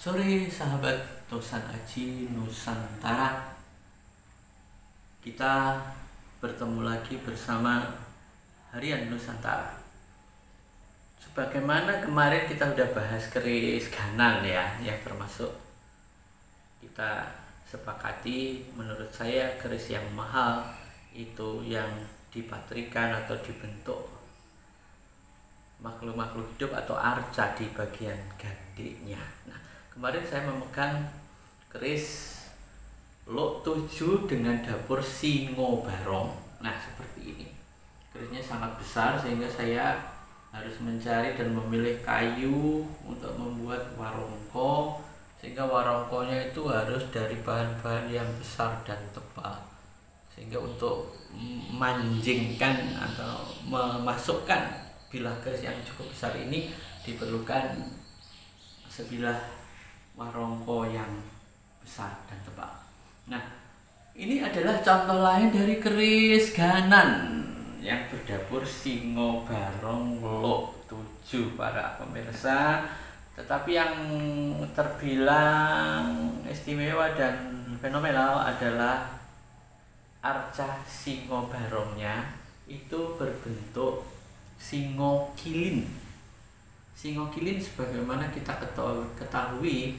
Sore sahabat Tosan Aji Nusantara, kita bertemu lagi bersama Harian Nusantara. Sebagaimana kemarin kita udah bahas keris ganan ya, yang termasuk kita sepakati menurut saya keris yang mahal itu yang dipatrikan atau dibentuk makhluk-makhluk hidup atau arca di bagian gandiknya. Nah, kemarin saya memegang keris Lok 7 dengan dapur Singo Barong. Nah, seperti ini. Kerisnya sangat besar sehingga saya harus mencari dan memilih kayu untuk membuat warongko, sehingga warongkonya itu harus dari bahan-bahan yang besar dan tebal. Sehingga untuk manjingkan atau memasukkan bilah keris yang cukup besar ini diperlukan sebilah warongko yang besar dan tebal. Nah, ini adalah contoh lain dari keris ganan yang berdapur Singo Barong Lok 7 para pemirsa. Tetapi yang terbilang istimewa dan fenomenal adalah arca Singo Barongnya itu berbentuk singo kilin. Singo kilin sebagaimana kita ketahui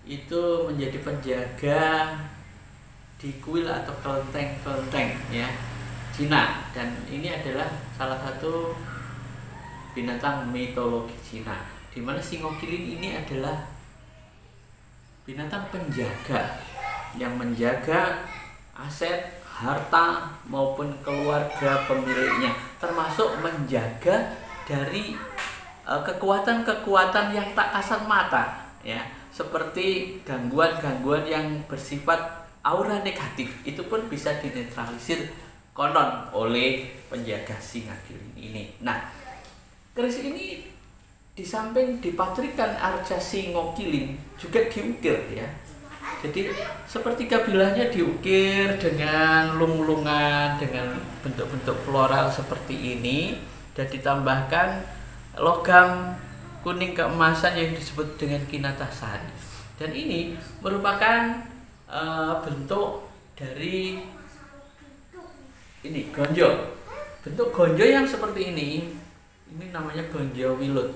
itu menjadi penjaga di kuil atau kelenteng ya Cina, dan ini adalah salah satu binatang mitologi Cina, di mana singo kilin ini adalah binatang penjaga yang menjaga aset, harta maupun keluarga pemiliknya, termasuk menjaga dari kekuatan-kekuatan yang tak kasat mata ya, seperti gangguan-gangguan yang bersifat aura negatif itu pun bisa dinetralisir konon oleh penjaga singa kilin ini. Nah, keris ini di samping dipatrikan arca singo kilin juga diukir ya. Jadi sepertiga bilahnya diukir dengan lung-lungan, dengan bentuk-bentuk floral seperti ini, dan ditambahkan logam kuning keemasan yang disebut dengan kinatasari. Dan ini merupakan bentuk dari ini gonjo. Bentuk gonjo yang seperti ini namanya gonjo wilut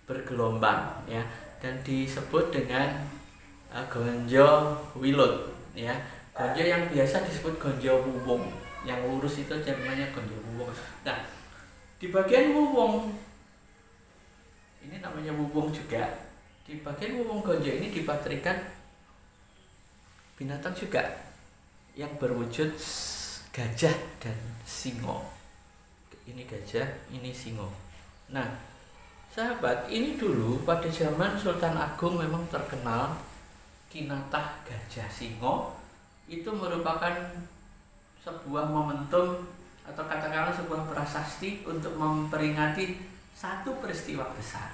bergelombang ya, dan disebut dengan gonjo wilut ya. Gonjo yang biasa disebut gonjo wuwung, yang lurus itu namanya gonjo wuwung. Nah, di bagian wuwung ini namanya wuwung juga. Di bagian wuwung gonjo ini dipatrikan binatang juga yang berwujud gajah dan singo. Ini gajah, ini singo. Nah, sahabat, ini dulu pada zaman Sultan Agung memang terkenal kinatah gajah singo. Itu merupakan sebuah momentum atau katakanlah sebuah prasasti untuk memperingati satu peristiwa besar.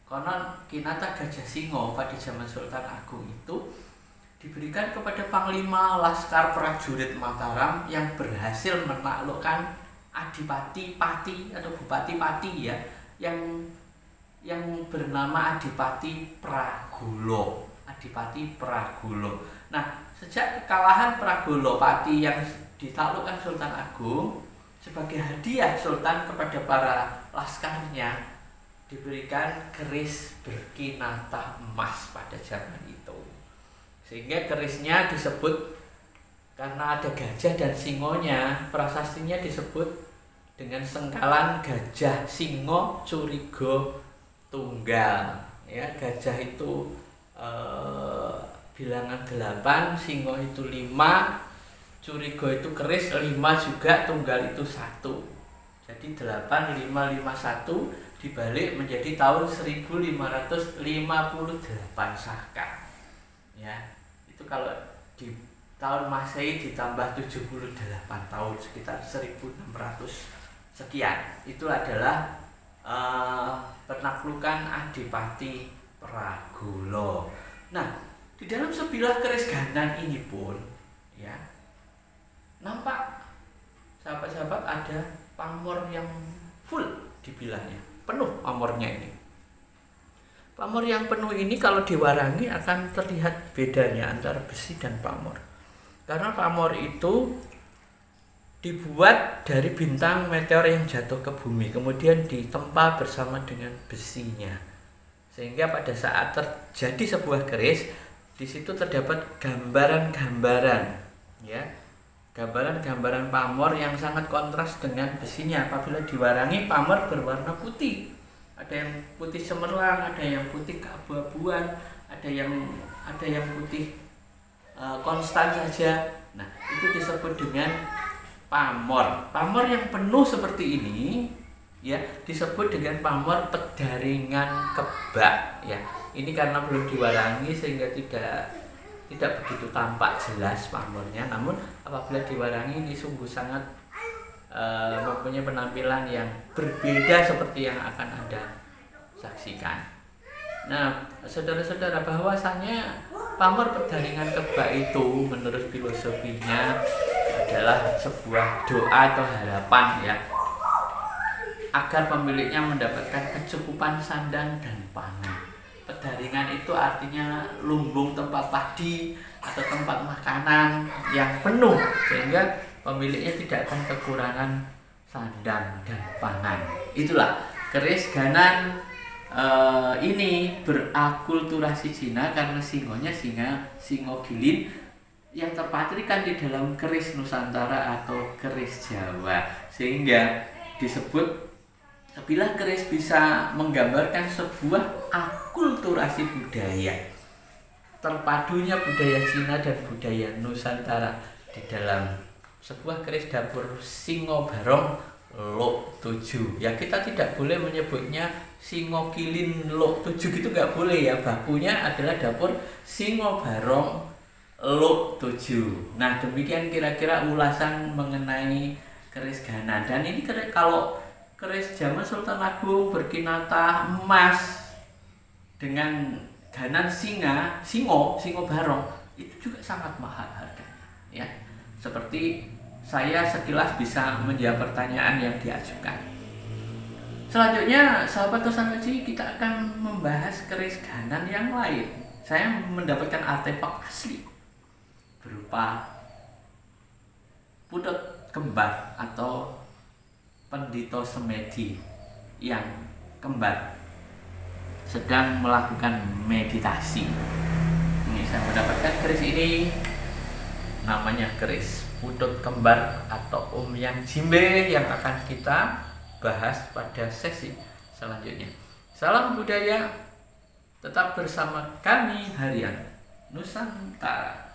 Konon kinatah gajah singo pada zaman Sultan Agung itu diberikan kepada Panglima Laskar Prajurit Mataram yang berhasil menaklukkan Adipati Pati atau Bupati Pati ya, yang bernama Adipati Pragulo. Adipati Pragulo. Nah, sejak kekalahan Pragulo Pati yang ditaklukkan Sultan Agung, sebagai hadiah Sultan kepada para laskarnya diberikan keris berkinatah emas pada zaman itu. Sehingga kerisnya disebut, karena ada gajah dan singonya, prasastinya disebut dengan sengkalan gajah singo curigo tunggal ya. Gajah itu bilangan 8, singo itu 5, curigo itu keris 5 juga, tunggal itu 1. Jadi 8, 5, 5, 1 dibalik menjadi tahun 1558 Saka ya. Itu kalau di tahun Masehi ditambah 78 tahun, sekitar 1600 sekian. Itu adalah penaklukan Adipati Pragulo. Nah, di dalam sebilah keris ganan ini pun ya, nampak sahabat-sahabat ada pamor yang full di bilahnya, penuh pamornya ini. Pamor yang penuh ini kalau diwarangi akan terlihat bedanya antara besi dan pamor. Karena pamor itu dibuat dari bintang meteor yang jatuh ke bumi, kemudian ditempa bersama dengan besinya. Sehingga pada saat terjadi sebuah keris, di situ terdapat gambaran-gambaran, ya. Gambaran-gambaran pamor yang sangat kontras dengan besinya. Apabila diwarangi, pamor berwarna putih. Ada yang putih cemerlang, ada yang putih keabu-abuan, ada yang putih konstan saja. Nah, itu disebut dengan pamor. Pamor yang penuh seperti ini, ya, disebut dengan pamor pedaringan kebak, ya. Ini karena belum diwarangi sehingga tidak begitu tampak jelas pamornya. Namun apabila diwarangi, ini sungguh sangat mempunyai penampilan yang berbeda seperti yang akan Anda saksikan. Nah, saudara-saudara, bahwasanya pamor pedaringan kebak itu menurut filosofinya adalah sebuah doa atau harapan, ya, agar pemiliknya mendapatkan kecukupan sandang dan pangan. Pedaringan itu artinya lumbung tempat padi atau tempat makanan yang penuh, sehingga pemiliknya tidak akan kekurangan sandang dan pangan. Itulah keris Ganan ini berakulturasi Cina karena singonya singo gilin yang terpatrikan di dalam keris Nusantara atau keris Jawa, sehingga disebut bila keris bisa menggambarkan sebuah akulturasi budaya, terpadunya budaya Cina dan budaya Nusantara di dalam sebuah keris dapur Singo Barong Lok 7. Ya, kita tidak boleh menyebutnya Singo Kilin Lok 7 gitu, nggak boleh, ya. Bakunya adalah dapur Singo Barong Lok 7. Nah, demikian kira-kira ulasan mengenai keris Ganan. Dan ini kalau keris zaman Sultan Agung berkinata emas dengan Ganan singo barong itu juga sangat mahal harganya, ya. Seperti saya sekilas bisa menjawab pertanyaan yang diajukan. Selanjutnya, sahabat Kosan Kaji, kita akan membahas keris Ganan yang lain. Saya mendapatkan artefak asli berupa putut kembar atau pendito semedi yang kembar sedang melakukan meditasi. Ini saya mendapatkan keris ini, namanya keris putut kembar atau Yang Jimbe, yang akan kita bahas pada sesi selanjutnya. Salam budaya, tetap bersama kami harian Nusantara.